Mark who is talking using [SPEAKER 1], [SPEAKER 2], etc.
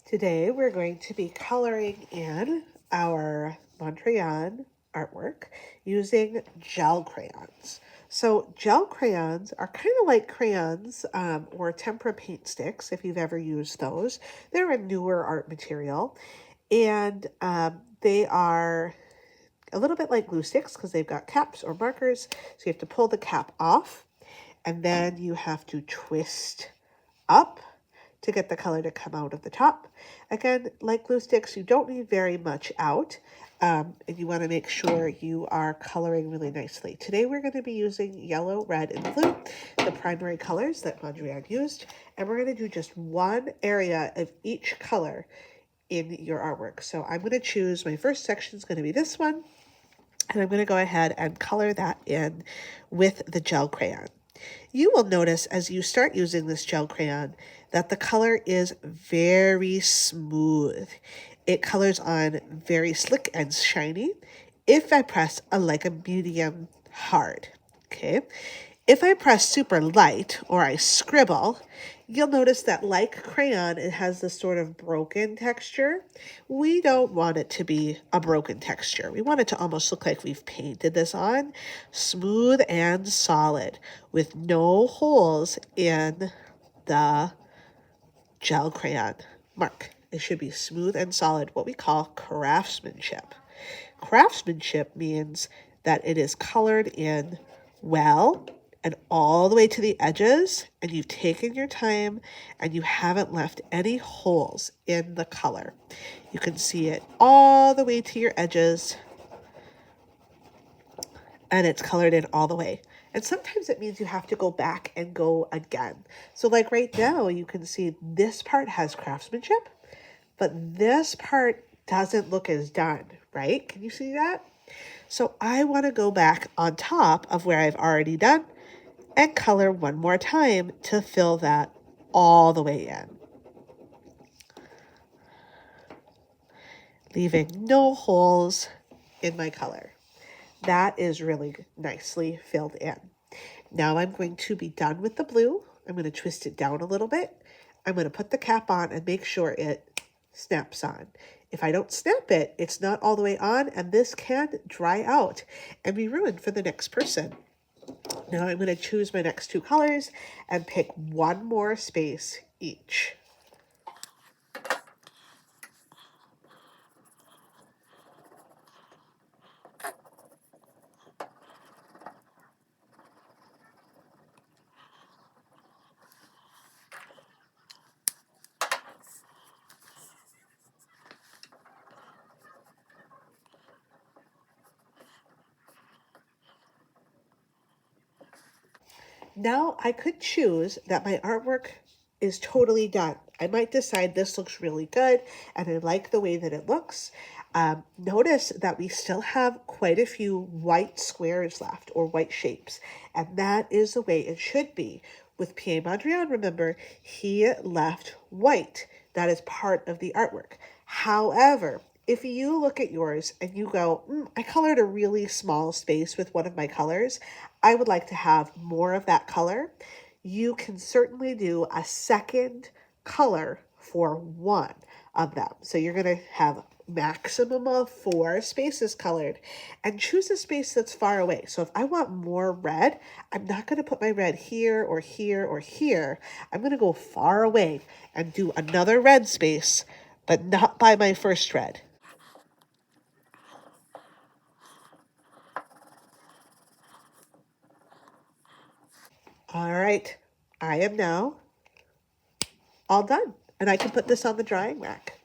[SPEAKER 1] Today we're going to be coloring in our Mondrian artwork using gel crayons. So gel crayons are kind of like crayons or tempera paint sticks, if you've ever used those. They're a newer art material, and they are a little bit like glue sticks because they've got caps or markers. So you have to pull the cap off, and then you have to twist up to get the color to come out of the top. Again, like glue sticks, you don't need very much out, and you want to make sure you are coloring really nicely. Today we're going to be using yellow, red, and blue, the primary colors that Mondrian used, and we're going to do just one area of each color in your artwork. So I'm going to choose, my first section is going to be this one, and I'm going to go ahead and color that in with the gel crayon. You will notice as you start using this gel crayon that the color is very smooth. It colors on very slick and shiny if I press like a medium hard, okay? If I press super light or I scribble, you'll notice that like crayon, it has this sort of broken texture. We don't want it to be a broken texture. We want it to almost look like we've painted this on, smooth and solid with no holes in the gel crayon mark. It should be smooth and solid, what we call craftsmanship. Craftsmanship means that it is colored in well and all the way to the edges, and you've taken your time and you haven't left any holes in the color. You can see it all the way to your edges, and it's colored in all the way. And sometimes it means you have to go back and go again. So like right now, you can see this part has craftsmanship, but this part doesn't look as done, right? Can you see that? So I want to go back on top of where I've already done and color one more time to fill that all the way in, leaving no holes in my color. That is really nicely filled in. Now I'm going to be done with the blue. I'm going to twist it down a little bit. I'm going to put the cap on and make sure it snaps on. If I don't snap it, it's not all the way on, and this can dry out and be ruined for the next person. Now I'm going to choose my next two colors and pick one more space each. Now I could choose that my artwork is totally done. I might decide this looks really good and I like the way that it looks. Notice that we still have quite a few white squares left, or white shapes, and that is the way it should be. With Pierre Mondrian, remember, he left white. That is part of the artwork. However, if you look at yours and you go, I colored a really small space with one of my colors, I would like to have more of that color, you can certainly do a second color for one of them. So you're going to have maximum of 4 spaces colored, and choose a space that's far away. So if I want more red, I'm not going to put my red here or here or here. I'm going to go far away and do another red space, but not by my first red. All right, I am now all done, and I can put this on the drying rack.